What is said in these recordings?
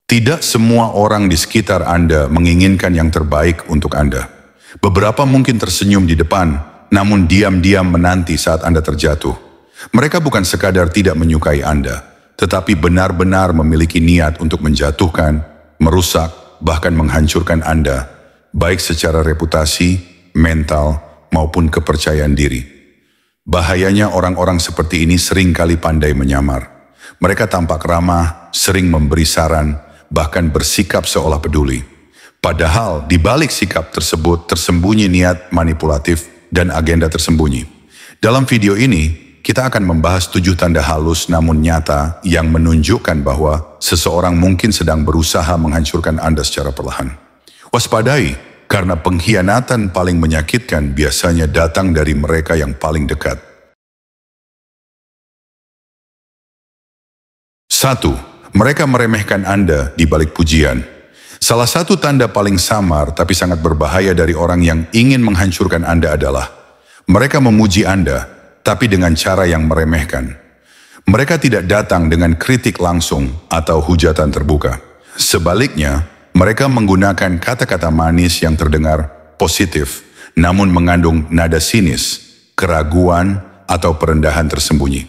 Tidak semua orang di sekitar Anda menginginkan yang terbaik untuk Anda. Beberapa mungkin tersenyum di depan, namun diam-diam menanti saat Anda terjatuh. Mereka bukan sekadar tidak menyukai Anda, tetapi benar-benar memiliki niat untuk menjatuhkan, merusak, bahkan menghancurkan Anda, baik secara reputasi, mental, maupun kepercayaan diri. Bahayanya orang-orang seperti ini seringkali pandai menyamar. Mereka tampak ramah, sering memberi saran, bahkan bersikap seolah peduli. Padahal di balik sikap tersebut tersembunyi niat manipulatif dan agenda tersembunyi. Dalam video ini, kita akan membahas 7 tanda halus namun nyata yang menunjukkan bahwa seseorang mungkin sedang berusaha menghancurkan Anda secara perlahan. Waspadai, karena pengkhianatan paling menyakitkan biasanya datang dari mereka yang paling dekat. 1. Mereka meremehkan Anda di balik pujian. Salah satu tanda paling samar tapi sangat berbahaya dari orang yang ingin menghancurkan Anda adalah mereka memuji Anda, tapi dengan cara yang meremehkan. Mereka tidak datang dengan kritik langsung atau hujatan terbuka. Sebaliknya, mereka menggunakan kata-kata manis yang terdengar positif, namun mengandung nada sinis, keraguan, atau perendahan tersembunyi.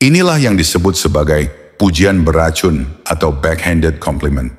Inilah yang disebut sebagai pujian beracun atau backhanded compliment.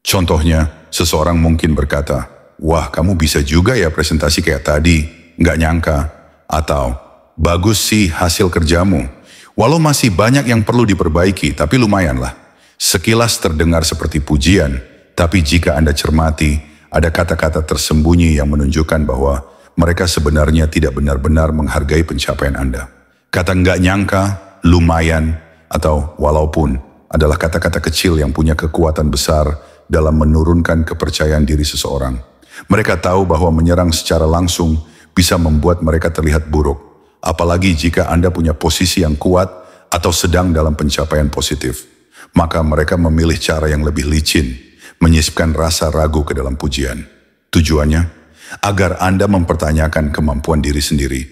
Contohnya, seseorang mungkin berkata, "Wah, kamu bisa juga ya presentasi kayak tadi, nggak nyangka." Atau, "Bagus sih hasil kerjamu. Walau masih banyak yang perlu diperbaiki, tapi lumayanlah." Sekilas terdengar seperti pujian, tapi jika Anda cermati, ada kata-kata tersembunyi yang menunjukkan bahwa mereka sebenarnya tidak benar-benar menghargai pencapaian Anda. Kata nggak nyangka, lumayan, atau walaupun adalah kata-kata kecil yang punya kekuatan besar dalam menurunkan kepercayaan diri seseorang. Mereka tahu bahwa menyerang secara langsung bisa membuat mereka terlihat buruk, apalagi jika Anda punya posisi yang kuat atau sedang dalam pencapaian positif. Maka mereka memilih cara yang lebih licin, menyisipkan rasa ragu ke dalam pujian. Tujuannya, agar Anda mempertanyakan kemampuan diri sendiri.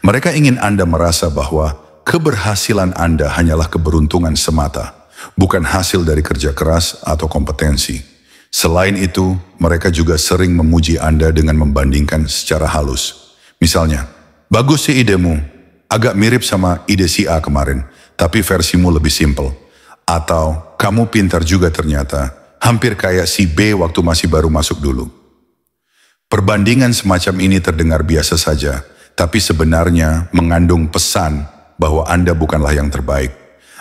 Mereka ingin Anda merasa bahwa keberhasilan Anda hanyalah keberuntungan semata, bukan hasil dari kerja keras atau kompetensi. Selain itu, mereka juga sering memuji Anda dengan membandingkan secara halus. Misalnya, "Bagus sih idemu, agak mirip sama ide si A kemarin, tapi versimu lebih simpel." Atau, "Kamu pintar juga ternyata, hampir kayak si B waktu masih baru masuk dulu." Perbandingan semacam ini terdengar biasa saja, tapi sebenarnya mengandung pesan bahwa Anda bukanlah yang terbaik.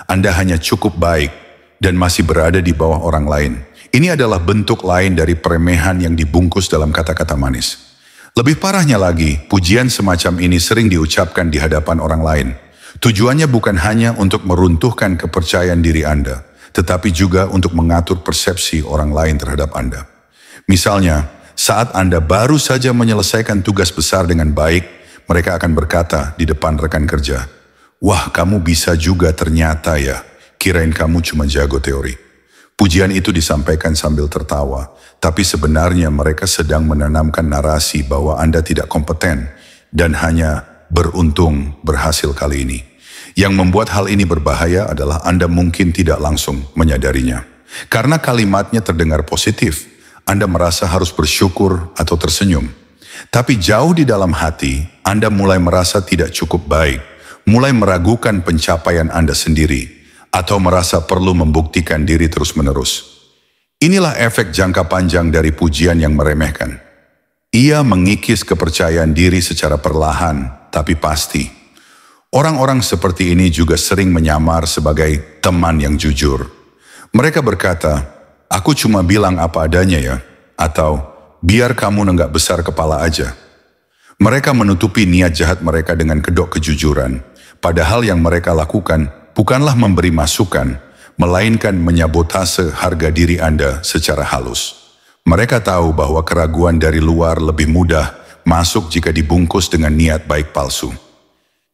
Anda hanya cukup baik dan masih berada di bawah orang lain. Ini adalah bentuk lain dari peremehan yang dibungkus dalam kata-kata manis. Lebih parahnya lagi, pujian semacam ini sering diucapkan di hadapan orang lain. Tujuannya bukan hanya untuk meruntuhkan kepercayaan diri Anda, tetapi juga untuk mengatur persepsi orang lain terhadap Anda. Misalnya, saat Anda baru saja menyelesaikan tugas besar dengan baik, mereka akan berkata di depan rekan kerja, "Wah, kamu bisa juga ternyata ya, kirain kamu cuma jago teori." Pujian itu disampaikan sambil tertawa, tapi sebenarnya mereka sedang menanamkan narasi bahwa Anda tidak kompeten dan hanya beruntung berhasil kali ini. Yang membuat hal ini berbahaya adalah Anda mungkin tidak langsung menyadarinya. Karena kalimatnya terdengar positif, Anda merasa harus bersyukur atau tersenyum. Tapi jauh di dalam hati, Anda mulai merasa tidak cukup baik, mulai meragukan pencapaian Anda sendiri, atau merasa perlu membuktikan diri terus-menerus. Inilah efek jangka panjang dari pujian yang meremehkan. Ia mengikis kepercayaan diri secara perlahan, tapi pasti. Orang-orang seperti ini juga sering menyamar sebagai teman yang jujur. Mereka berkata, "Aku cuma bilang apa adanya ya," atau "biar kamu nenggak besar kepala aja." Mereka menutupi niat jahat mereka dengan kedok kejujuran. Padahal yang mereka lakukan bukanlah memberi masukan, melainkan menyabotase harga diri Anda secara halus. Mereka tahu bahwa keraguan dari luar lebih mudah masuk jika dibungkus dengan niat baik palsu.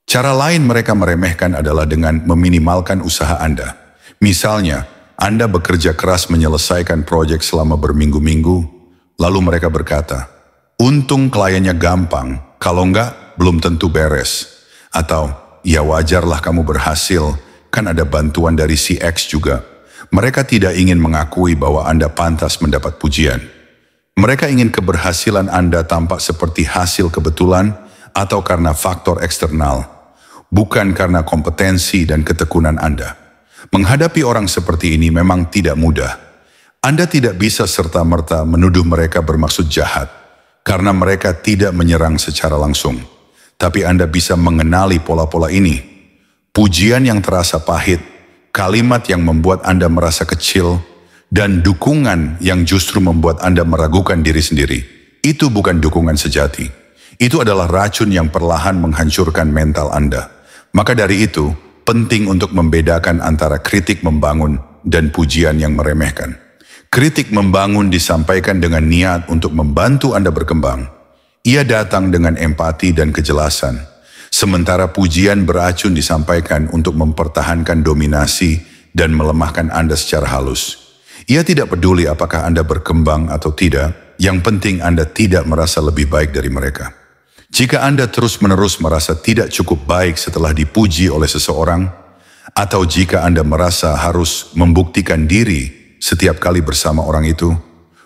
Cara lain mereka meremehkan adalah dengan meminimalkan usaha Anda. Misalnya, Anda bekerja keras menyelesaikan proyek selama berminggu-minggu, lalu mereka berkata, "Untung kliennya gampang, kalau enggak belum tentu beres." Atau, "Ya wajarlah kamu berhasil, kan ada bantuan dari si X juga." Mereka tidak ingin mengakui bahwa Anda pantas mendapat pujian. Mereka ingin keberhasilan Anda tampak seperti hasil kebetulan atau karena faktor eksternal, bukan karena kompetensi dan ketekunan Anda. Menghadapi orang seperti ini memang tidak mudah. Anda tidak bisa serta-merta menuduh mereka bermaksud jahat, karena mereka tidak menyerang secara langsung. Tapi Anda bisa mengenali pola-pola ini. Pujian yang terasa pahit, kalimat yang membuat Anda merasa kecil, dan dukungan yang justru membuat Anda meragukan diri sendiri. Itu bukan dukungan sejati. Itu adalah racun yang perlahan menghancurkan mental Anda. Maka dari itu, penting untuk membedakan antara kritik membangun dan pujian yang meremehkan. Kritik membangun disampaikan dengan niat untuk membantu Anda berkembang. Ia datang dengan empati dan kejelasan. Sementara pujian beracun disampaikan untuk mempertahankan dominasi dan melemahkan Anda secara halus. Ia tidak peduli apakah Anda berkembang atau tidak, yang penting Anda tidak merasa lebih baik dari mereka. Jika Anda terus-menerus merasa tidak cukup baik setelah dipuji oleh seseorang, atau jika Anda merasa harus membuktikan diri setiap kali bersama orang itu,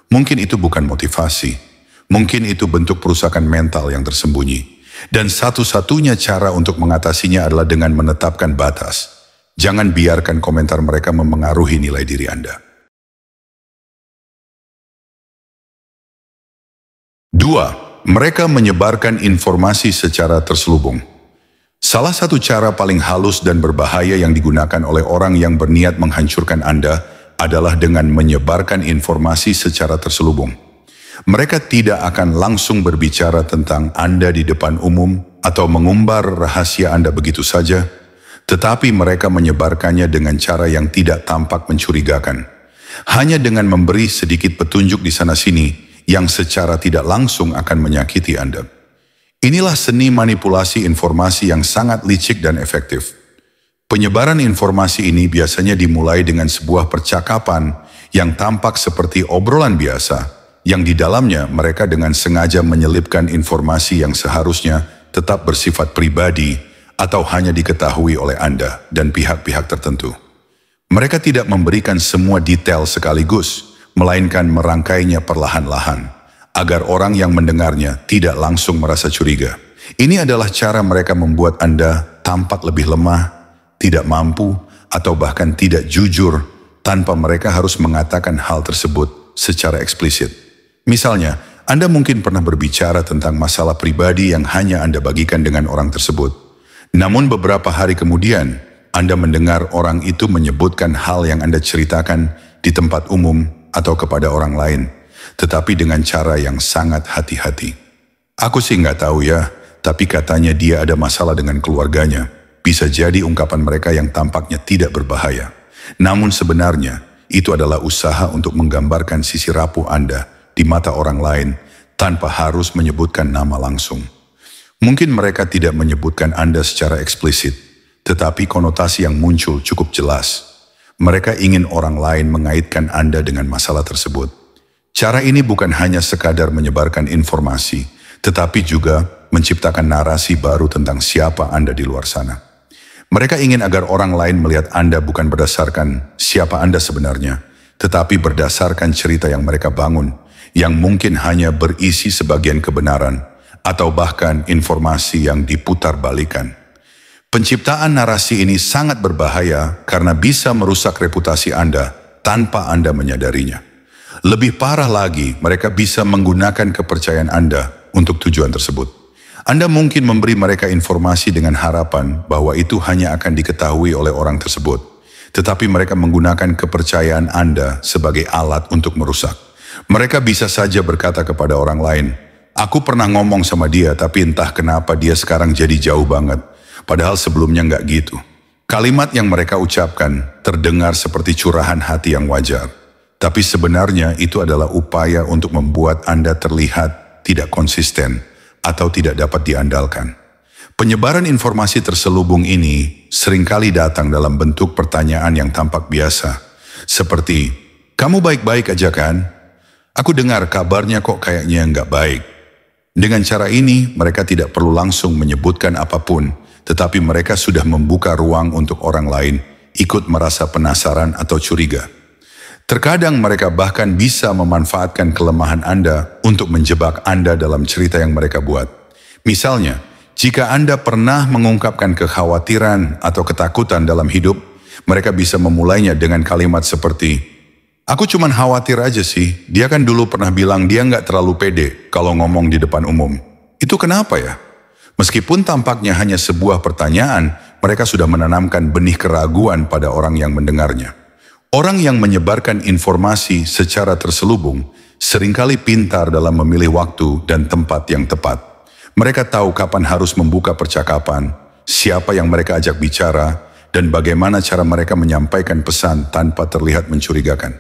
mungkin itu bukan motivasi. Mungkin itu bentuk perusakan mental yang tersembunyi. Dan satu-satunya cara untuk mengatasinya adalah dengan menetapkan batas. Jangan biarkan komentar mereka memengaruhi nilai diri Anda. 2. Mereka menyebarkan informasi secara terselubung. Salah satu cara paling halus dan berbahaya yang digunakan oleh orang yang berniat menghancurkan Anda adalah dengan menyebarkan informasi secara terselubung. Mereka tidak akan langsung berbicara tentang Anda di depan umum atau mengumbar rahasia Anda begitu saja, tetapi mereka menyebarkannya dengan cara yang tidak tampak mencurigakan. Hanya dengan memberi sedikit petunjuk di sana-sini, yang secara tidak langsung akan menyakiti Anda. Inilah seni manipulasi informasi yang sangat licik dan efektif. Penyebaran informasi ini biasanya dimulai dengan sebuah percakapan yang tampak seperti obrolan biasa, yang di dalamnya mereka dengan sengaja menyelipkan informasi yang seharusnya tetap bersifat pribadi atau hanya diketahui oleh Anda dan pihak-pihak tertentu. Mereka tidak memberikan semua detail sekaligus, melainkan merangkainya perlahan-lahan, agar orang yang mendengarnya tidak langsung merasa curiga. Ini adalah cara mereka membuat Anda tampak lebih lemah, tidak mampu, atau bahkan tidak jujur, tanpa mereka harus mengatakan hal tersebut secara eksplisit. Misalnya, Anda mungkin pernah berbicara tentang masalah pribadi yang hanya Anda bagikan dengan orang tersebut. Namun beberapa hari kemudian, Anda mendengar orang itu menyebutkan hal yang Anda ceritakan di tempat umum atau kepada orang lain, tetapi dengan cara yang sangat hati-hati. Aku sih nggak tahu ya, tapi katanya dia ada masalah dengan keluarganya. Bisa jadi ungkapan mereka yang tampaknya tidak berbahaya. Namun sebenarnya, itu adalah usaha untuk menggambarkan sisi rapuh Anda di mata orang lain tanpa harus menyebutkan nama langsung. Mungkin mereka tidak menyebutkan Anda secara eksplisit, tetapi konotasi yang muncul cukup jelas. Mereka ingin orang lain mengaitkan Anda dengan masalah tersebut. Cara ini bukan hanya sekadar menyebarkan informasi, tetapi juga menciptakan narasi baru tentang siapa Anda di luar sana. Mereka ingin agar orang lain melihat Anda bukan berdasarkan siapa Anda sebenarnya, tetapi berdasarkan cerita yang mereka bangun, yang mungkin hanya berisi sebagian kebenaran, atau bahkan informasi yang diputarbalikkan. Penciptaan narasi ini sangat berbahaya karena bisa merusak reputasi Anda tanpa Anda menyadarinya. Lebih parah lagi, mereka bisa menggunakan kepercayaan Anda untuk tujuan tersebut. Anda mungkin memberi mereka informasi dengan harapan bahwa itu hanya akan diketahui oleh orang tersebut. Tetapi mereka menggunakan kepercayaan Anda sebagai alat untuk merusak. Mereka bisa saja berkata kepada orang lain, "Aku pernah ngomong sama dia, tapi entah kenapa dia sekarang jadi jauh banget. Padahal sebelumnya nggak gitu." Kalimat yang mereka ucapkan terdengar seperti curahan hati yang wajar. Tapi sebenarnya itu adalah upaya untuk membuat Anda terlihat tidak konsisten atau tidak dapat diandalkan. Penyebaran informasi terselubung ini seringkali datang dalam bentuk pertanyaan yang tampak biasa. Seperti, "Kamu baik-baik aja kan? Aku dengar kabarnya kok kayaknya nggak baik." Dengan cara ini, mereka tidak perlu langsung menyebutkan apapun, tetapi mereka sudah membuka ruang untuk orang lain ikut merasa penasaran atau curiga. Terkadang mereka bahkan bisa memanfaatkan kelemahan Anda untuk menjebak Anda dalam cerita yang mereka buat. Misalnya, jika Anda pernah mengungkapkan kekhawatiran atau ketakutan dalam hidup, mereka bisa memulainya dengan kalimat seperti, "Aku cuman khawatir aja sih, dia kan dulu pernah bilang dia nggak terlalu pede kalau ngomong di depan umum. Itu kenapa ya?" Meskipun tampaknya hanya sebuah pertanyaan, mereka sudah menanamkan benih keraguan pada orang yang mendengarnya. Orang yang menyebarkan informasi secara terselubung seringkali pintar dalam memilih waktu dan tempat yang tepat. Mereka tahu kapan harus membuka percakapan, siapa yang mereka ajak bicara, dan bagaimana cara mereka menyampaikan pesan tanpa terlihat mencurigakan.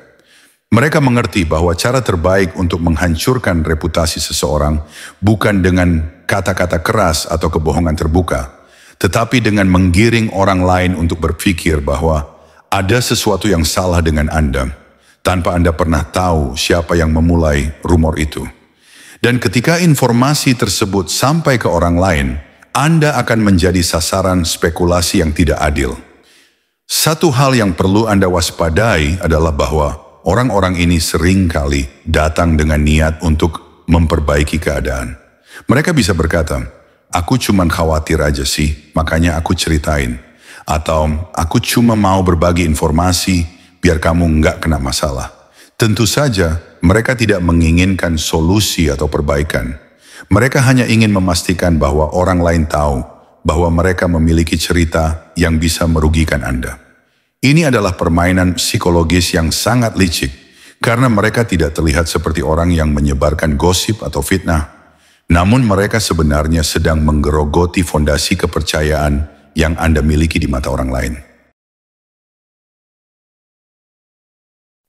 Mereka mengerti bahwa cara terbaik untuk menghancurkan reputasi seseorang bukan dengan kata-kata keras atau kebohongan terbuka, tetapi dengan menggiring orang lain untuk berpikir bahwa ada sesuatu yang salah dengan Anda, tanpa Anda pernah tahu siapa yang memulai rumor itu. Dan ketika informasi tersebut sampai ke orang lain, Anda akan menjadi sasaran spekulasi yang tidak adil. Satu hal yang perlu Anda waspadai adalah bahwa orang-orang ini seringkali datang dengan niat untuk memperbaiki keadaan. Mereka bisa berkata, "Aku cuma khawatir aja sih, makanya aku ceritain." Atau, "Aku cuma mau berbagi informasi biar kamu nggak kena masalah." Tentu saja, mereka tidak menginginkan solusi atau perbaikan. Mereka hanya ingin memastikan bahwa orang lain tahu bahwa mereka memiliki cerita yang bisa merugikan Anda. Ini adalah permainan psikologis yang sangat licik, karena mereka tidak terlihat seperti orang yang menyebarkan gosip atau fitnah. Namun mereka sebenarnya sedang menggerogoti fondasi kepercayaan yang Anda miliki di mata orang lain.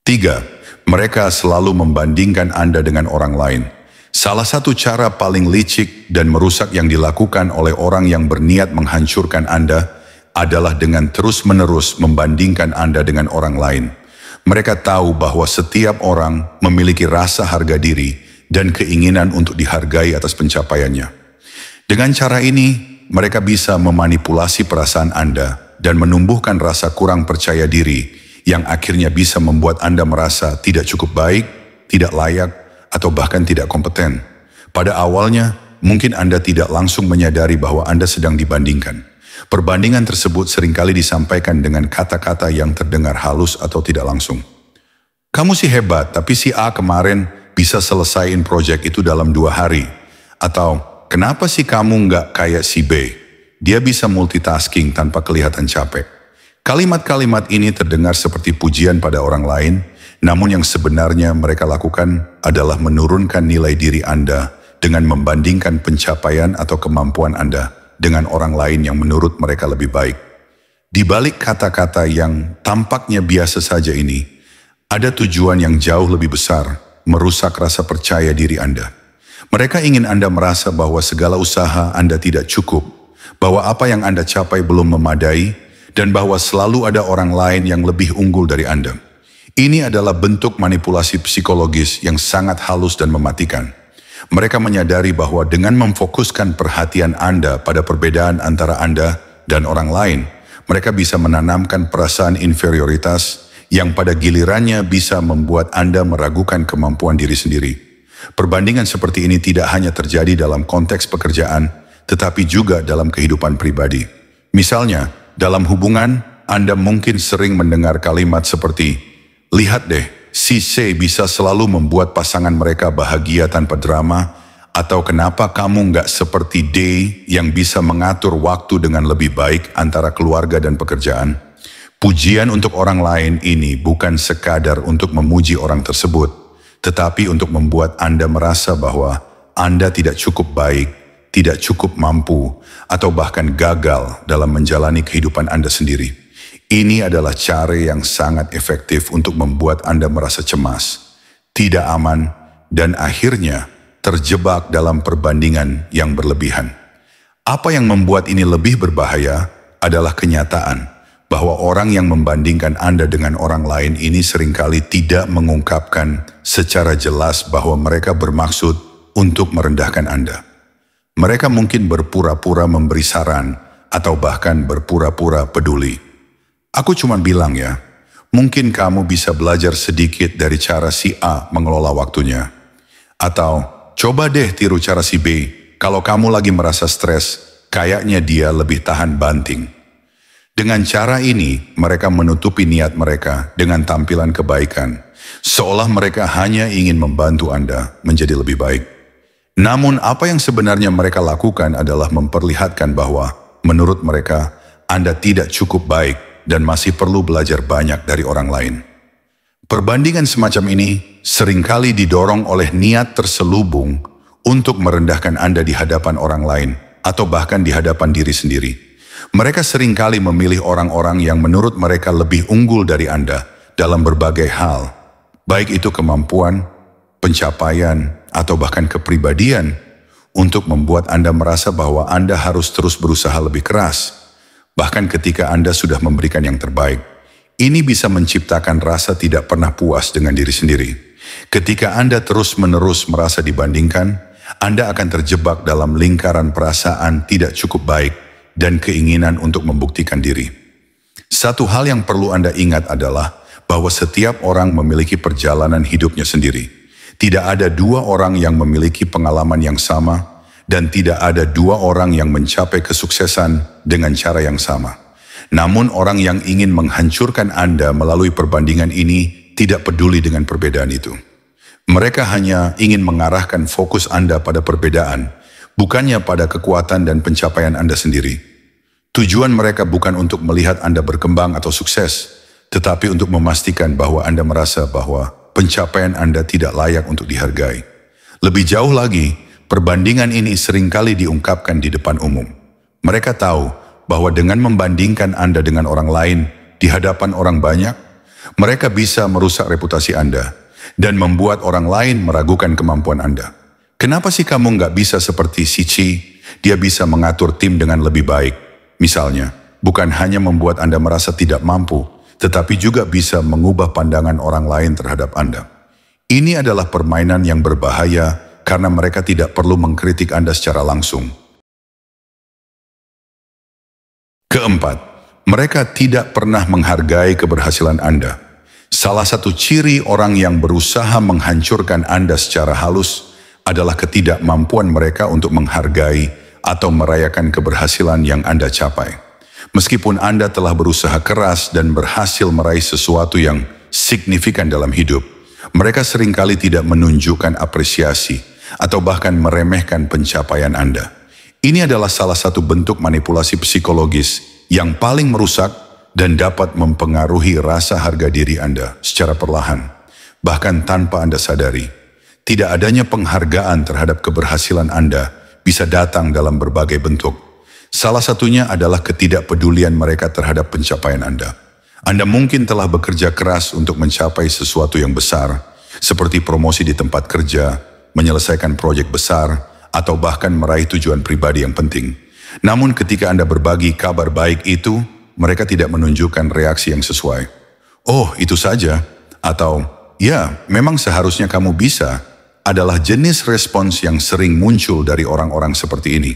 3. Mereka selalu membandingkan Anda dengan orang lain. Salah satu cara paling licik dan merusak yang dilakukan oleh orang yang berniat menghancurkan Anda adalah dengan terus-menerus membandingkan Anda dengan orang lain. Mereka tahu bahwa setiap orang memiliki rasa harga diri dan keinginan untuk dihargai atas pencapaiannya. Dengan cara ini, mereka bisa memanipulasi perasaan Anda dan menumbuhkan rasa kurang percaya diri yang akhirnya bisa membuat Anda merasa tidak cukup baik, tidak layak, atau bahkan tidak kompeten. Pada awalnya, mungkin Anda tidak langsung menyadari bahwa Anda sedang dibandingkan. Perbandingan tersebut seringkali disampaikan dengan kata-kata yang terdengar halus atau tidak langsung. "Kamu sih hebat, tapi si A kemarin bisa selesaiin proyek itu dalam 2 hari." Atau, "Kenapa sih kamu nggak kayak si B? Dia bisa multitasking tanpa kelihatan capek." Kalimat-kalimat ini terdengar seperti pujian pada orang lain, namun yang sebenarnya mereka lakukan adalah menurunkan nilai diri Anda dengan membandingkan pencapaian atau kemampuan Anda dengan orang lain yang menurut mereka lebih baik. Di balik kata-kata yang tampaknya biasa saja ini, ada tujuan yang jauh lebih besar, merusak rasa percaya diri Anda. Mereka ingin Anda merasa bahwa segala usaha Anda tidak cukup, bahwa apa yang Anda capai belum memadai, dan bahwa selalu ada orang lain yang lebih unggul dari Anda. Ini adalah bentuk manipulasi psikologis yang sangat halus dan mematikan. Mereka menyadari bahwa dengan memfokuskan perhatian Anda pada perbedaan antara Anda dan orang lain, mereka bisa menanamkan perasaan inferioritas yang pada gilirannya bisa membuat Anda meragukan kemampuan diri sendiri. Perbandingan seperti ini tidak hanya terjadi dalam konteks pekerjaan, tetapi juga dalam kehidupan pribadi. Misalnya, dalam hubungan, Anda mungkin sering mendengar kalimat seperti, "Lihat deh, si C bisa selalu membuat pasangan mereka bahagia tanpa drama," atau "Kenapa kamu nggak seperti D yang bisa mengatur waktu dengan lebih baik antara keluarga dan pekerjaan?" Pujian untuk orang lain ini bukan sekadar untuk memuji orang tersebut, tetapi untuk membuat Anda merasa bahwa Anda tidak cukup baik, tidak cukup mampu, atau bahkan gagal dalam menjalani kehidupan Anda sendiri. Ini adalah cara yang sangat efektif untuk membuat Anda merasa cemas, tidak aman, dan akhirnya terjebak dalam perbandingan yang berlebihan. Apa yang membuat ini lebih berbahaya adalah kenyataan bahwa orang yang membandingkan Anda dengan orang lain ini seringkali tidak mengungkapkan secara jelas bahwa mereka bermaksud untuk merendahkan Anda. Mereka mungkin berpura-pura memberi saran atau bahkan berpura-pura peduli. Aku cuma bilang ya, mungkin kamu bisa belajar sedikit dari cara si A mengelola waktunya. Atau, coba deh tiru cara si B, kalau kamu lagi merasa stres, kayaknya dia lebih tahan banting. Dengan cara ini, mereka menutupi niat mereka dengan tampilan kebaikan, seolah mereka hanya ingin membantu Anda menjadi lebih baik. Namun apa yang sebenarnya mereka lakukan adalah memperlihatkan bahwa, menurut mereka, Anda tidak cukup baik dan masih perlu belajar banyak dari orang lain. Perbandingan semacam ini seringkali didorong oleh niat terselubung untuk merendahkan Anda di hadapan orang lain atau bahkan di hadapan diri sendiri. Mereka seringkali memilih orang-orang yang menurut mereka lebih unggul dari Anda dalam berbagai hal, baik itu kemampuan, pencapaian, atau bahkan kepribadian, untuk membuat Anda merasa bahwa Anda harus terus berusaha lebih keras. Bahkan ketika Anda sudah memberikan yang terbaik, ini bisa menciptakan rasa tidak pernah puas dengan diri sendiri. Ketika Anda terus-menerus merasa dibandingkan, Anda akan terjebak dalam lingkaran perasaan tidak cukup baik dan keinginan untuk membuktikan diri. Satu hal yang perlu Anda ingat adalah bahwa setiap orang memiliki perjalanan hidupnya sendiri. Tidak ada dua orang yang memiliki pengalaman yang sama, dan tidak ada dua orang yang mencapai kesuksesan dengan cara yang sama. Namun orang yang ingin menghancurkan Anda melalui perbandingan ini tidak peduli dengan perbedaan itu. Mereka hanya ingin mengarahkan fokus Anda pada perbedaan, bukannya pada kekuatan dan pencapaian Anda sendiri. Tujuan mereka bukan untuk melihat Anda berkembang atau sukses, tetapi untuk memastikan bahwa Anda merasa bahwa pencapaian Anda tidak layak untuk dihargai. Lebih jauh lagi, perbandingan ini seringkali diungkapkan di depan umum. Mereka tahu bahwa dengan membandingkan Anda dengan orang lain di hadapan orang banyak, mereka bisa merusak reputasi Anda dan membuat orang lain meragukan kemampuan Anda. Kenapa sih kamu nggak bisa seperti si Ci? Dia bisa mengatur tim dengan lebih baik. Misalnya, bukan hanya membuat Anda merasa tidak mampu, tetapi juga bisa mengubah pandangan orang lain terhadap Anda. Ini adalah permainan yang berbahaya karena mereka tidak perlu mengkritik Anda secara langsung. Keempat, mereka tidak pernah menghargai keberhasilan Anda. Salah satu ciri orang yang berusaha menghancurkan Anda secara halus adalah ketidakmampuan mereka untuk menghargai atau merayakan keberhasilan yang Anda capai. Meskipun Anda telah berusaha keras dan berhasil meraih sesuatu yang signifikan dalam hidup, mereka seringkali tidak menunjukkan apresiasi atau bahkan meremehkan pencapaian Anda. Ini adalah salah satu bentuk manipulasi psikologis yang paling merusak dan dapat mempengaruhi rasa harga diri Anda secara perlahan, bahkan tanpa Anda sadari. Tidak adanya penghargaan terhadap keberhasilan Anda bisa datang dalam berbagai bentuk. Salah satunya adalah ketidakpedulian mereka terhadap pencapaian Anda. Anda mungkin telah bekerja keras untuk mencapai sesuatu yang besar, seperti promosi di tempat kerja, menyelesaikan proyek besar, atau bahkan meraih tujuan pribadi yang penting. Namun ketika Anda berbagi kabar baik itu, mereka tidak menunjukkan reaksi yang sesuai. Oh, itu saja. Atau, ya, memang seharusnya kamu bisa, adalah jenis respons yang sering muncul dari orang-orang seperti ini.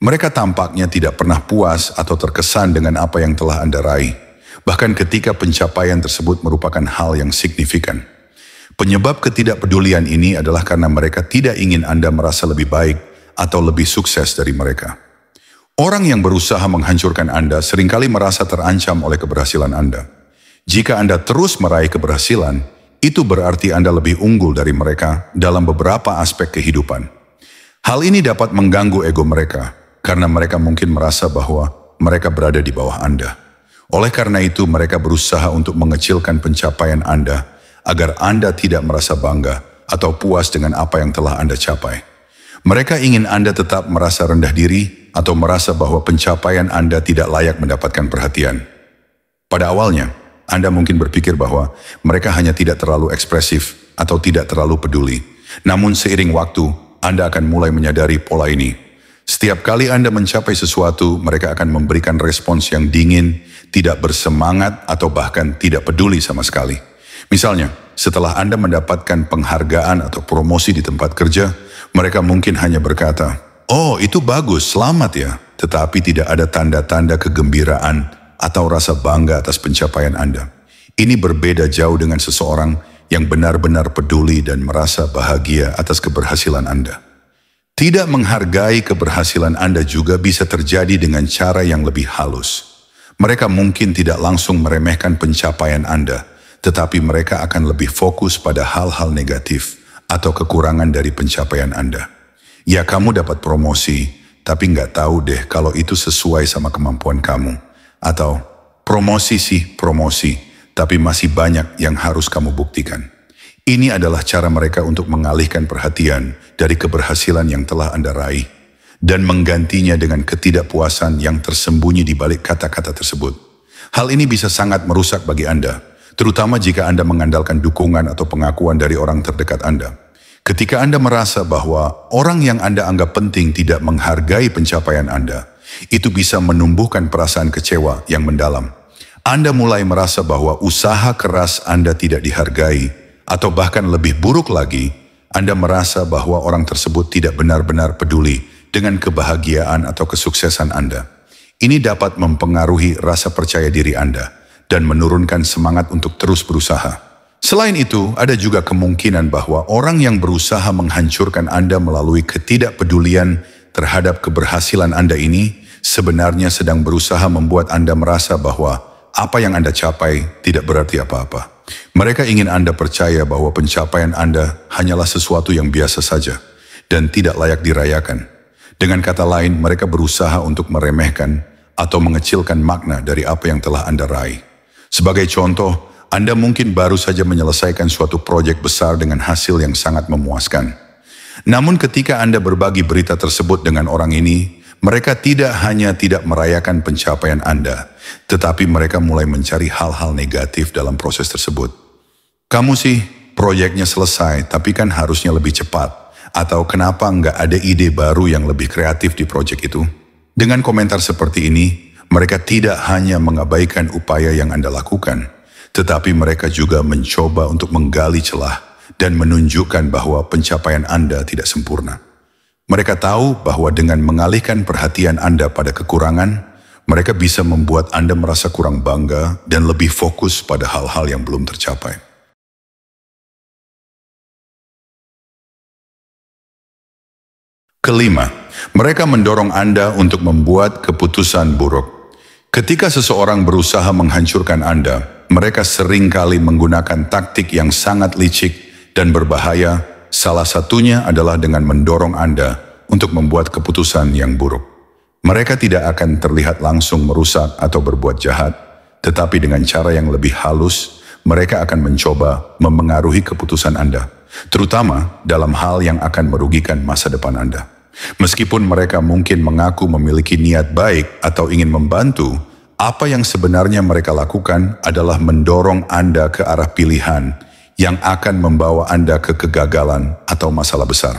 Mereka tampaknya tidak pernah puas atau terkesan dengan apa yang telah Anda raih, bahkan ketika pencapaian tersebut merupakan hal yang signifikan. Penyebab ketidakpedulian ini adalah karena mereka tidak ingin Anda merasa lebih baik atau lebih sukses dari mereka. Orang yang berusaha menghancurkan Anda seringkali merasa terancam oleh keberhasilan Anda. Jika Anda terus meraih keberhasilan, itu berarti Anda lebih unggul dari mereka dalam beberapa aspek kehidupan. Hal ini dapat mengganggu ego mereka, karena mereka mungkin merasa bahwa mereka berada di bawah Anda. Oleh karena itu, mereka berusaha untuk mengecilkan pencapaian Anda, agar Anda tidak merasa bangga atau puas dengan apa yang telah Anda capai. Mereka ingin Anda tetap merasa rendah diri atau merasa bahwa pencapaian Anda tidak layak mendapatkan perhatian. Pada awalnya, Anda mungkin berpikir bahwa mereka hanya tidak terlalu ekspresif atau tidak terlalu peduli. Namun seiring waktu, Anda akan mulai menyadari pola ini. Setiap kali Anda mencapai sesuatu, mereka akan memberikan respons yang dingin, tidak bersemangat, atau bahkan tidak peduli sama sekali. Misalnya, setelah Anda mendapatkan penghargaan atau promosi di tempat kerja, mereka mungkin hanya berkata, "Oh, itu bagus, selamat ya." Tetapi tidak ada tanda-tanda kegembiraan atau rasa bangga atas pencapaian Anda. Ini berbeda jauh dengan seseorang yang benar-benar peduli dan merasa bahagia atas keberhasilan Anda. Tidak menghargai keberhasilan Anda juga bisa terjadi dengan cara yang lebih halus. Mereka mungkin tidak langsung meremehkan pencapaian Anda, tetapi mereka akan lebih fokus pada hal-hal negatif atau kekurangan dari pencapaian Anda. Ya, kamu dapat promosi, tapi nggak tahu deh kalau itu sesuai sama kemampuan kamu. Atau promosi sih promosi, tapi masih banyak yang harus kamu buktikan. Ini adalah cara mereka untuk mengalihkan perhatian dari keberhasilan yang telah Anda raih dan menggantinya dengan ketidakpuasan yang tersembunyi di balik kata-kata tersebut. Hal ini bisa sangat merusak bagi Anda, terutama jika Anda mengandalkan dukungan atau pengakuan dari orang terdekat Anda. Ketika Anda merasa bahwa orang yang Anda anggap penting tidak menghargai pencapaian Anda, itu bisa menumbuhkan perasaan kecewa yang mendalam. Anda mulai merasa bahwa usaha keras Anda tidak dihargai, atau bahkan lebih buruk lagi, Anda merasa bahwa orang tersebut tidak benar-benar peduli dengan kebahagiaan atau kesuksesan Anda. Ini dapat mempengaruhi rasa percaya diri Anda dan menurunkan semangat untuk terus berusaha. Selain itu, ada juga kemungkinan bahwa orang yang berusaha menghancurkan Anda melalui ketidakpedulian terhadap keberhasilan Anda ini sebenarnya sedang berusaha membuat Anda merasa bahwa apa yang Anda capai tidak berarti apa-apa. Mereka ingin Anda percaya bahwa pencapaian Anda hanyalah sesuatu yang biasa saja dan tidak layak dirayakan. Dengan kata lain, mereka berusaha untuk meremehkan atau mengecilkan makna dari apa yang telah Anda raih. Sebagai contoh, Anda mungkin baru saja menyelesaikan suatu proyek besar dengan hasil yang sangat memuaskan. Namun ketika Anda berbagi berita tersebut dengan orang ini, mereka tidak hanya tidak merayakan pencapaian Anda, tetapi mereka mulai mencari hal-hal negatif dalam proses tersebut. Kamu sih, proyeknya selesai, tapi kan harusnya lebih cepat. Atau kenapa nggak ada ide baru yang lebih kreatif di proyek itu? Dengan komentar seperti ini, mereka tidak hanya mengabaikan upaya yang Anda lakukan, tetapi mereka juga mencoba untuk menggali celah dan menunjukkan bahwa pencapaian Anda tidak sempurna. Mereka tahu bahwa dengan mengalihkan perhatian Anda pada kekurangan, mereka bisa membuat Anda merasa kurang bangga dan lebih fokus pada hal-hal yang belum tercapai. Kelima, mereka mendorong Anda untuk membuat keputusan buruk. Ketika seseorang berusaha menghancurkan Anda, mereka seringkali menggunakan taktik yang sangat licik dan berbahaya. Salah satunya adalah dengan mendorong Anda untuk membuat keputusan yang buruk. Mereka tidak akan terlihat langsung merusak atau berbuat jahat, tetapi dengan cara yang lebih halus, mereka akan mencoba memengaruhi keputusan Anda, terutama dalam hal yang akan merugikan masa depan Anda. Meskipun mereka mungkin mengaku memiliki niat baik atau ingin membantu, apa yang sebenarnya mereka lakukan adalah mendorong Anda ke arah pilihan yang akan membawa Anda ke kegagalan atau masalah besar.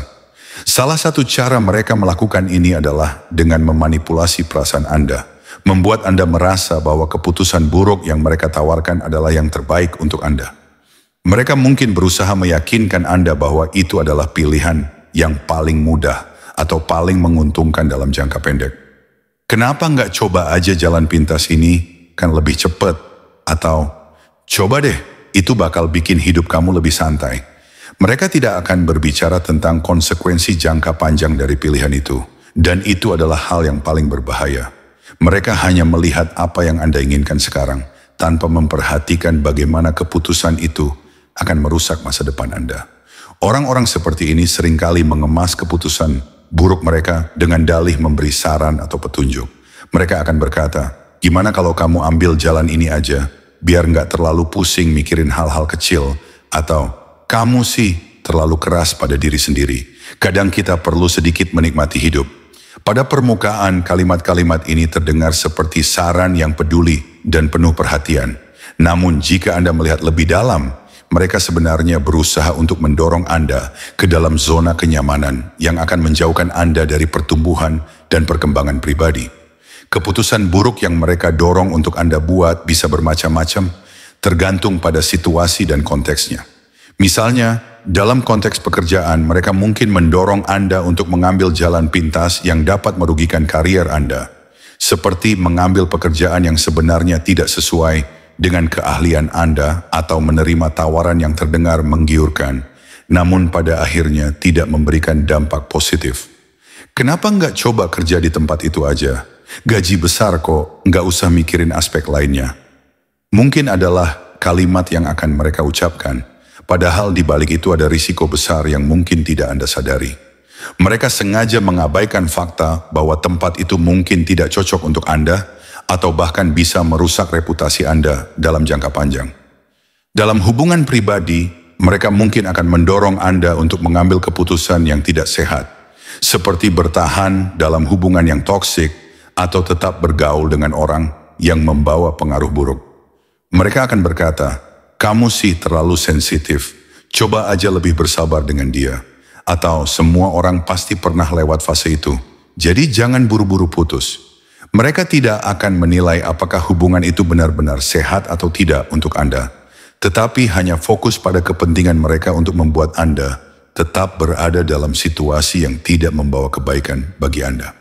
Salah satu cara mereka melakukan ini adalah dengan memanipulasi perasaan Anda, membuat Anda merasa bahwa keputusan buruk yang mereka tawarkan adalah yang terbaik untuk Anda. Mereka mungkin berusaha meyakinkan Anda bahwa itu adalah pilihan yang paling mudah atau paling menguntungkan dalam jangka pendek. Kenapa nggak coba aja jalan pintas ini, kan lebih cepat? Atau, coba deh, itu bakal bikin hidup kamu lebih santai. Mereka tidak akan berbicara tentang konsekuensi jangka panjang dari pilihan itu. Dan itu adalah hal yang paling berbahaya. Mereka hanya melihat apa yang Anda inginkan sekarang, tanpa memperhatikan bagaimana keputusan itu akan merusak masa depan Anda. Orang-orang seperti ini seringkali mengemas keputusan buruk mereka dengan dalih memberi saran atau petunjuk. Mereka akan berkata, gimana kalau kamu ambil jalan ini aja, biar nggak terlalu pusing mikirin hal-hal kecil, atau kamu sih terlalu keras pada diri sendiri. Kadang kita perlu sedikit menikmati hidup. Pada permukaan, kalimat-kalimat ini terdengar seperti saran yang peduli dan penuh perhatian. Namun jika Anda melihat lebih dalam, mereka sebenarnya berusaha untuk mendorong Anda ke dalam zona kenyamanan yang akan menjauhkan Anda dari pertumbuhan dan perkembangan pribadi. Keputusan buruk yang mereka dorong untuk Anda buat bisa bermacam-macam, tergantung pada situasi dan konteksnya. Misalnya, dalam konteks pekerjaan, mereka mungkin mendorong Anda untuk mengambil jalan pintas yang dapat merugikan karier Anda. seperti mengambil pekerjaan yang sebenarnya tidak sesuai dengan keahlian Anda atau menerima tawaran yang terdengar menggiurkan, namun pada akhirnya tidak memberikan dampak positif. Kenapa nggak coba kerja di tempat itu aja? Gaji besar kok, nggak usah mikirin aspek lainnya. Mungkin adalah kalimat yang akan mereka ucapkan, padahal di balik itu ada risiko besar yang mungkin tidak Anda sadari. Mereka sengaja mengabaikan fakta bahwa tempat itu mungkin tidak cocok untuk Anda, atau bahkan bisa merusak reputasi Anda dalam jangka panjang. Dalam hubungan pribadi, mereka mungkin akan mendorong Anda untuk mengambil keputusan yang tidak sehat, seperti bertahan dalam hubungan yang toksik atau tetap bergaul dengan orang yang membawa pengaruh buruk. Mereka akan berkata, "Kamu sih terlalu sensitif, coba aja lebih bersabar dengan dia." Atau semua orang pasti pernah lewat fase itu, jadi jangan buru-buru putus. Mereka tidak akan menilai apakah hubungan itu benar-benar sehat atau tidak untuk Anda, tetapi hanya fokus pada kepentingan mereka untuk membuat Anda tetap berada dalam situasi yang tidak membawa kebaikan bagi Anda.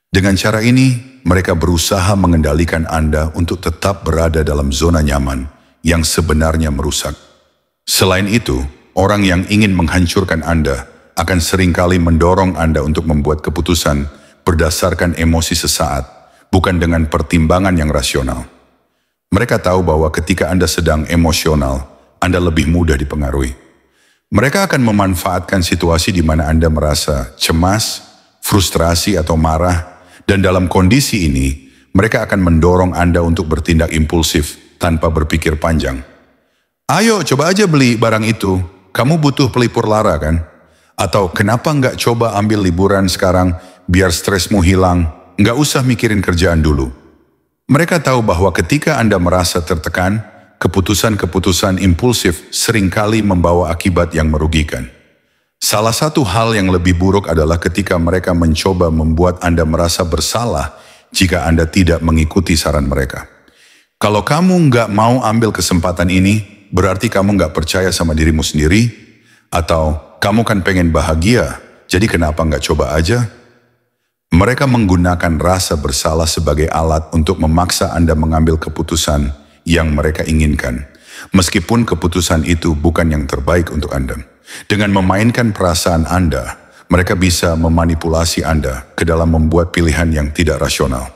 Dengan cara ini, mereka berusaha mengendalikan Anda untuk tetap berada dalam zona nyaman yang sebenarnya merusak. Selain itu, orang yang ingin menghancurkan Anda akan seringkali mendorong Anda untuk membuat keputusan berdasarkan emosi sesaat, bukan dengan pertimbangan yang rasional. Mereka tahu bahwa ketika Anda sedang emosional, Anda lebih mudah dipengaruhi. Mereka akan memanfaatkan situasi di mana Anda merasa cemas, frustrasi atau marah, dan dalam kondisi ini, mereka akan mendorong Anda untuk bertindak impulsif tanpa berpikir panjang. "Ayo coba aja beli barang itu, kamu butuh pelipur lara kan?" Atau "Kenapa nggak coba ambil liburan sekarang biar stresmu hilang, nggak usah mikirin kerjaan dulu." Mereka tahu bahwa ketika Anda merasa tertekan, keputusan-keputusan impulsif seringkali membawa akibat yang merugikan. Salah satu hal yang lebih buruk adalah ketika mereka mencoba membuat Anda merasa bersalah jika Anda tidak mengikuti saran mereka. Kalau kamu nggak mau ambil kesempatan ini, berarti kamu nggak percaya sama dirimu sendiri, atau kamu kan pengen bahagia, jadi kenapa nggak coba aja? Mereka menggunakan rasa bersalah sebagai alat untuk memaksa Anda mengambil keputusan yang mereka inginkan, meskipun keputusan itu bukan yang terbaik untuk Anda. Dengan memainkan perasaan Anda, mereka bisa memanipulasi Anda ke dalam membuat pilihan yang tidak rasional.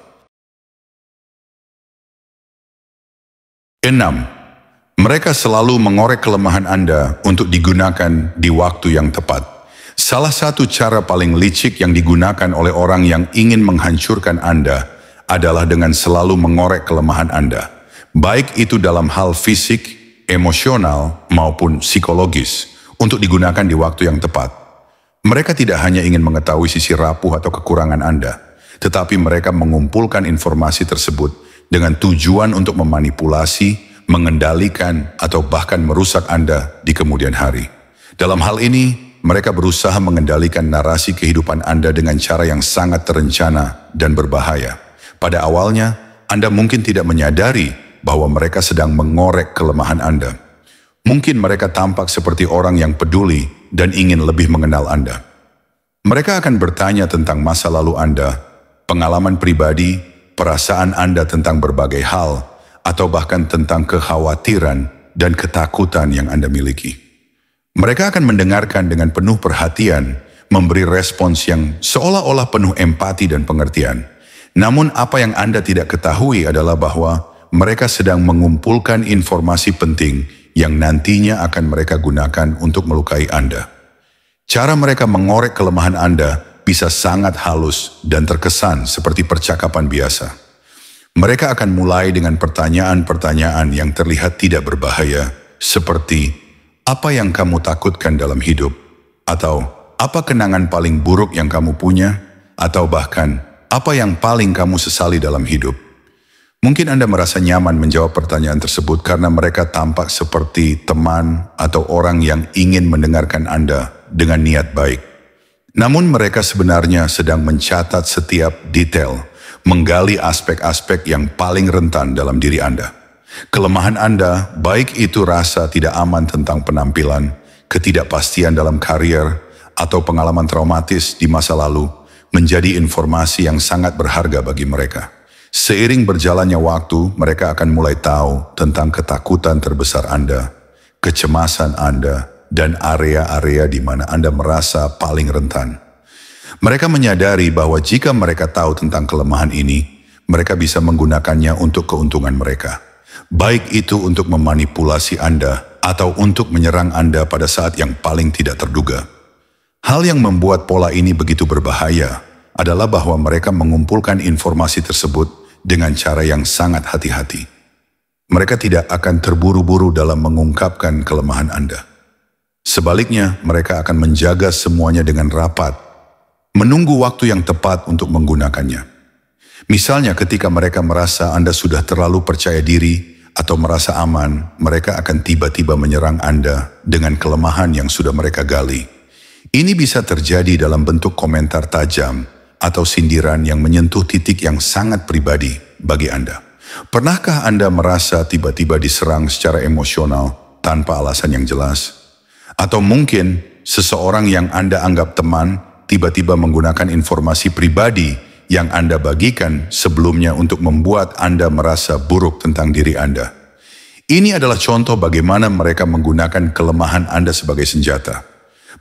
6. Mereka selalu mengorek kelemahan Anda untuk digunakan di waktu yang tepat. Salah satu cara paling licik yang digunakan oleh orang yang ingin menghancurkan Anda adalah dengan selalu mengorek kelemahan Anda, baik itu dalam hal fisik, emosional, maupun psikologis, untuk digunakan di waktu yang tepat. Mereka tidak hanya ingin mengetahui sisi rapuh atau kekurangan Anda, tetapi mereka mengumpulkan informasi tersebut dengan tujuan untuk memanipulasi, mengendalikan, atau bahkan merusak Anda di kemudian hari. Dalam hal ini, mereka berusaha mengendalikan narasi kehidupan Anda dengan cara yang sangat terencana dan berbahaya. Pada awalnya, Anda mungkin tidak menyadari bahwa mereka sedang mengorek kelemahan Anda. Mungkin mereka tampak seperti orang yang peduli dan ingin lebih mengenal Anda. Mereka akan bertanya tentang masa lalu Anda, pengalaman pribadi, perasaan Anda tentang berbagai hal, atau bahkan tentang kekhawatiran dan ketakutan yang Anda miliki. Mereka akan mendengarkan dengan penuh perhatian, memberi respons yang seolah-olah penuh empati dan pengertian. Namun apa yang Anda tidak ketahui adalah bahwa mereka sedang mengumpulkan informasi penting yang nantinya akan mereka gunakan untuk melukai Anda. Cara mereka mengorek kelemahan Anda bisa sangat halus dan terkesan seperti percakapan biasa. Mereka akan mulai dengan pertanyaan-pertanyaan yang terlihat tidak berbahaya, seperti, "Apa yang kamu takutkan dalam hidup?" Atau, "Apa kenangan paling buruk yang kamu punya?" Atau bahkan, "Apa yang paling kamu sesali dalam hidup?" Mungkin Anda merasa nyaman menjawab pertanyaan tersebut karena mereka tampak seperti teman atau orang yang ingin mendengarkan Anda dengan niat baik. Namun mereka sebenarnya sedang mencatat setiap detail, menggali aspek-aspek yang paling rentan dalam diri Anda. Kelemahan Anda, baik itu rasa tidak aman tentang penampilan, ketidakpastian dalam karier, atau pengalaman traumatis di masa lalu, menjadi informasi yang sangat berharga bagi mereka. Seiring berjalannya waktu, mereka akan mulai tahu tentang ketakutan terbesar Anda, kecemasan Anda, dan area-area di mana Anda merasa paling rentan. Mereka menyadari bahwa jika mereka tahu tentang kelemahan ini, mereka bisa menggunakannya untuk keuntungan mereka. Baik itu untuk memanipulasi Anda atau untuk menyerang Anda pada saat yang paling tidak terduga. Hal yang membuat pola ini begitu berbahaya adalah bahwa mereka mengumpulkan informasi tersebut dengan cara yang sangat hati-hati. Mereka tidak akan terburu-buru dalam mengungkapkan kelemahan Anda. Sebaliknya, mereka akan menjaga semuanya dengan rapat, menunggu waktu yang tepat untuk menggunakannya. Misalnya ketika mereka merasa Anda sudah terlalu percaya diri atau merasa aman, mereka akan tiba-tiba menyerang Anda dengan kelemahan yang sudah mereka gali. Ini bisa terjadi dalam bentuk komentar tajam atau sindiran yang menyentuh titik yang sangat pribadi bagi Anda. Pernahkah Anda merasa tiba-tiba diserang secara emosional tanpa alasan yang jelas? Atau mungkin seseorang yang Anda anggap teman tiba-tiba menggunakan informasi pribadi yang Anda bagikan sebelumnya untuk membuat Anda merasa buruk tentang diri Anda. Ini adalah contoh bagaimana mereka menggunakan kelemahan Anda sebagai senjata.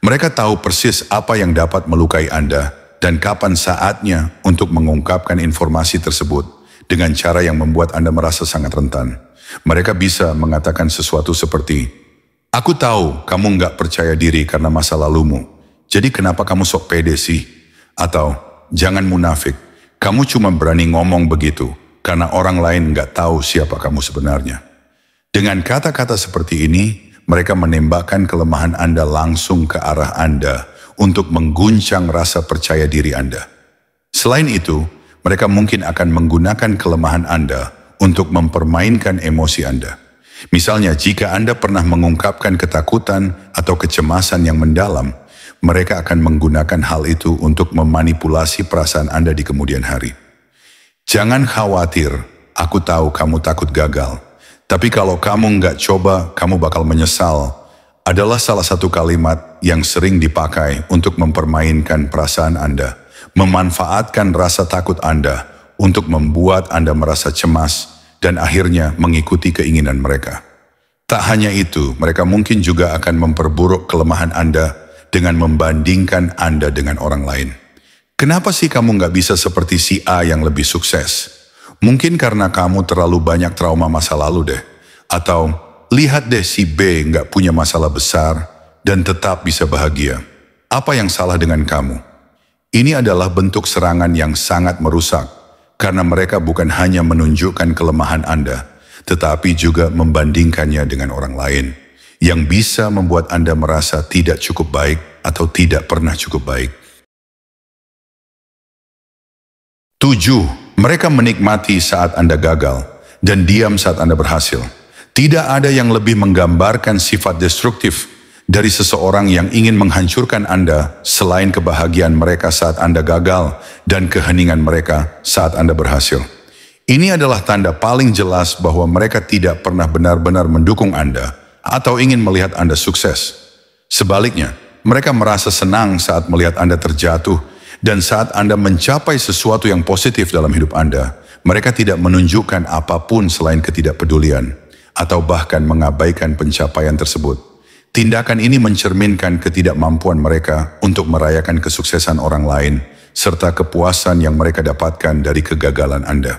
Mereka tahu persis apa yang dapat melukai Anda dan kapan saatnya untuk mengungkapkan informasi tersebut dengan cara yang membuat Anda merasa sangat rentan. Mereka bisa mengatakan sesuatu seperti, "Aku tahu kamu nggak percaya diri karena masa lalumu, jadi kenapa kamu sok pede sih?" Atau, "Jangan munafik, kamu cuma berani ngomong begitu karena orang lain nggak tahu siapa kamu sebenarnya." Dengan kata-kata seperti ini, mereka menembakkan kelemahan Anda langsung ke arah Anda untuk mengguncang rasa percaya diri Anda. Selain itu, mereka mungkin akan menggunakan kelemahan Anda untuk mempermainkan emosi Anda. Misalnya, jika Anda pernah mengungkapkan ketakutan atau kecemasan yang mendalam, mereka akan menggunakan hal itu untuk memanipulasi perasaan Anda di kemudian hari. "Jangan khawatir, aku tahu kamu takut gagal. Tapi kalau kamu nggak coba, kamu bakal menyesal," adalah salah satu kalimat yang sering dipakai untuk mempermainkan perasaan Anda, memanfaatkan rasa takut Anda untuk membuat Anda merasa cemas dan akhirnya mengikuti keinginan mereka. Tak hanya itu, mereka mungkin juga akan memperburuk kelemahan Anda dengan membandingkan Anda dengan orang lain. "Kenapa sih kamu nggak bisa seperti si A yang lebih sukses? Mungkin karena kamu terlalu banyak trauma masa lalu deh." Atau, "Lihat deh si B nggak punya masalah besar dan tetap bisa bahagia. Apa yang salah dengan kamu?" Ini adalah bentuk serangan yang sangat merusak, karena mereka bukan hanya menunjukkan kelemahan Anda, tetapi juga membandingkannya dengan orang lain, yang bisa membuat Anda merasa tidak cukup baik atau tidak pernah cukup baik. 7. Mereka menikmati saat Anda gagal dan diam saat Anda berhasil. Tidak ada yang lebih menggambarkan sifat destruktif dari seseorang yang ingin menghancurkan Anda selain kebahagiaan mereka saat Anda gagal dan keheningan mereka saat Anda berhasil. Ini adalah tanda paling jelas bahwa mereka tidak pernah benar-benar mendukung Anda atau ingin melihat Anda sukses. Sebaliknya, mereka merasa senang saat melihat Anda terjatuh dan saat Anda mencapai sesuatu yang positif dalam hidup Anda. Mereka tidak menunjukkan apapun selain ketidakpedulian atau bahkan mengabaikan pencapaian tersebut. Tindakan ini mencerminkan ketidakmampuan mereka untuk merayakan kesuksesan orang lain serta kepuasan yang mereka dapatkan dari kegagalan Anda.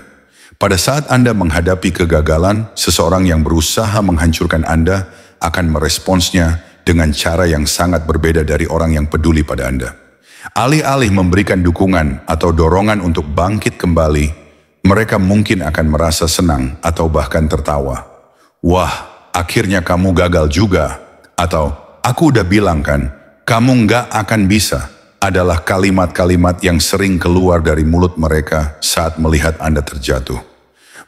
Pada saat Anda menghadapi kegagalan, seseorang yang berusaha menghancurkan Anda akan meresponsnya dengan cara yang sangat berbeda dari orang yang peduli pada Anda. Alih-alih memberikan dukungan atau dorongan untuk bangkit kembali, mereka mungkin akan merasa senang atau bahkan tertawa. "Wah, akhirnya kamu gagal juga." Atau, "Aku udah bilang kan, kamu nggak akan bisa," adalah kalimat-kalimat yang sering keluar dari mulut mereka saat melihat Anda terjatuh.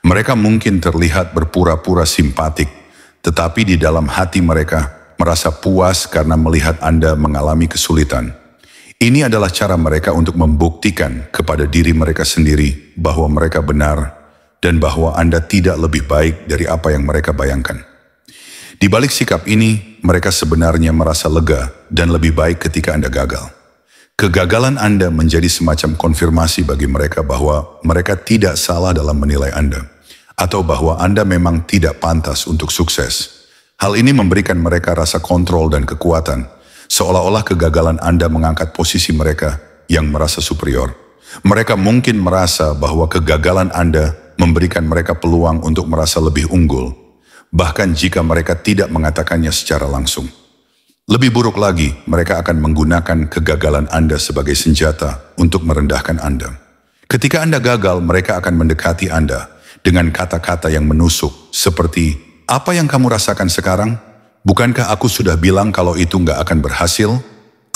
Mereka mungkin terlihat berpura-pura simpatik, tetapi di dalam hati mereka merasa puas karena melihat Anda mengalami kesulitan. Ini adalah cara mereka untuk membuktikan kepada diri mereka sendiri bahwa mereka benar dan bahwa Anda tidak lebih baik dari apa yang mereka bayangkan. Di balik sikap ini, mereka sebenarnya merasa lega dan lebih baik ketika Anda gagal. Kegagalan Anda menjadi semacam konfirmasi bagi mereka bahwa mereka tidak salah dalam menilai Anda, atau bahwa Anda memang tidak pantas untuk sukses. Hal ini memberikan mereka rasa kontrol dan kekuatan, seolah-olah kegagalan Anda mengangkat posisi mereka yang merasa superior. Mereka mungkin merasa bahwa kegagalan Anda memberikan mereka peluang untuk merasa lebih unggul, bahkan jika mereka tidak mengatakannya secara langsung. Lebih buruk lagi, mereka akan menggunakan kegagalan Anda sebagai senjata untuk merendahkan Anda. Ketika Anda gagal, mereka akan mendekati Anda dengan kata-kata yang menusuk, seperti, "Apa yang kamu rasakan sekarang? Bukankah aku sudah bilang kalau itu nggak akan berhasil?"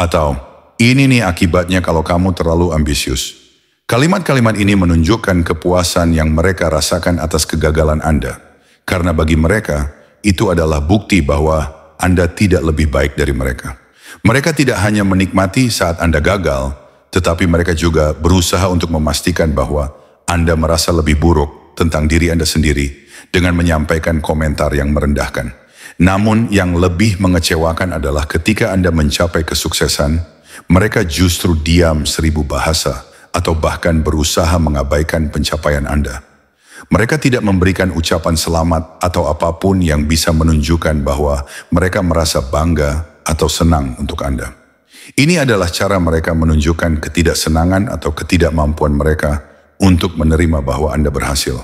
Atau, "Ini nih akibatnya kalau kamu terlalu ambisius." Kalimat-kalimat ini menunjukkan kepuasan yang mereka rasakan atas kegagalan Anda, karena bagi mereka, itu adalah bukti bahwa Anda tidak lebih baik dari mereka. Mereka tidak hanya menikmati saat Anda gagal, tetapi mereka juga berusaha untuk memastikan bahwa Anda merasa lebih buruk tentang diri Anda sendiri dengan menyampaikan komentar yang merendahkan. Namun yang lebih mengecewakan adalah ketika Anda mencapai kesuksesan, mereka justru diam 1000 bahasa atau bahkan berusaha mengabaikan pencapaian Anda. Mereka tidak memberikan ucapan selamat atau apapun yang bisa menunjukkan bahwa mereka merasa bangga atau senang untuk Anda. Ini adalah cara mereka menunjukkan ketidaksenangan atau ketidakmampuan mereka untuk menerima bahwa Anda berhasil.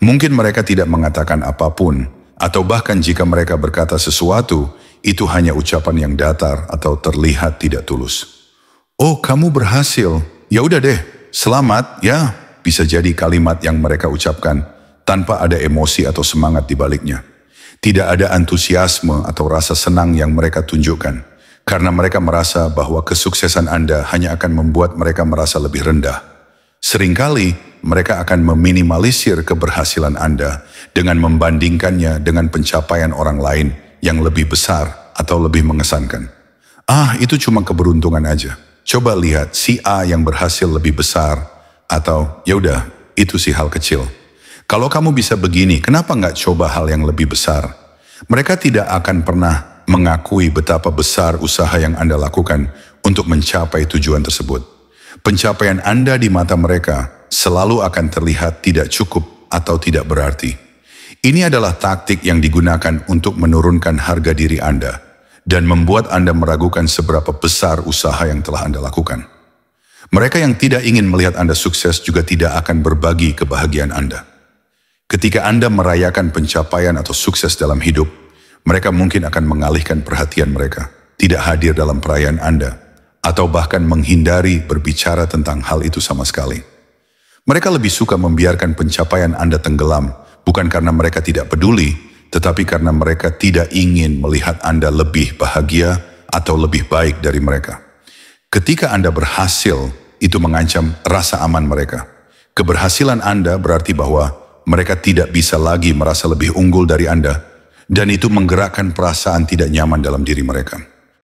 Mungkin mereka tidak mengatakan apapun, atau bahkan jika mereka berkata sesuatu, itu hanya ucapan yang datar atau terlihat tidak tulus. "Oh, kamu berhasil. Ya udah deh, selamat ya." Bisa jadi kalimat yang mereka ucapkan tanpa ada emosi atau semangat di baliknya. Tidak ada antusiasme atau rasa senang yang mereka tunjukkan, karena mereka merasa bahwa kesuksesan Anda hanya akan membuat mereka merasa lebih rendah. Seringkali mereka akan meminimalisir keberhasilan Anda dengan membandingkannya dengan pencapaian orang lain yang lebih besar atau lebih mengesankan. "Ah, itu cuma keberuntungan aja. Coba lihat si A yang berhasil lebih besar." Atau, "Ya udah, itu sih hal kecil. Kalau kamu bisa begini, kenapa nggak coba hal yang lebih besar?" Mereka tidak akan pernah mengakui betapa besar usaha yang Anda lakukan untuk mencapai tujuan tersebut. Pencapaian Anda di mata mereka selalu akan terlihat tidak cukup atau tidak berarti. Ini adalah taktik yang digunakan untuk menurunkan harga diri Anda dan membuat Anda meragukan seberapa besar usaha yang telah Anda lakukan. Mereka yang tidak ingin melihat Anda sukses juga tidak akan berbagi kebahagiaan Anda. Ketika Anda merayakan pencapaian atau sukses dalam hidup, mereka mungkin akan mengalihkan perhatian mereka, tidak hadir dalam perayaan Anda, atau bahkan menghindari berbicara tentang hal itu sama sekali. Mereka lebih suka membiarkan pencapaian Anda tenggelam, bukan karena mereka tidak peduli, tetapi karena mereka tidak ingin melihat Anda lebih bahagia atau lebih baik dari mereka. Ketika Anda berhasil, itu mengancam rasa aman mereka. Keberhasilan Anda berarti bahwa mereka tidak bisa lagi merasa lebih unggul dari Anda, dan itu menggerakkan perasaan tidak nyaman dalam diri mereka.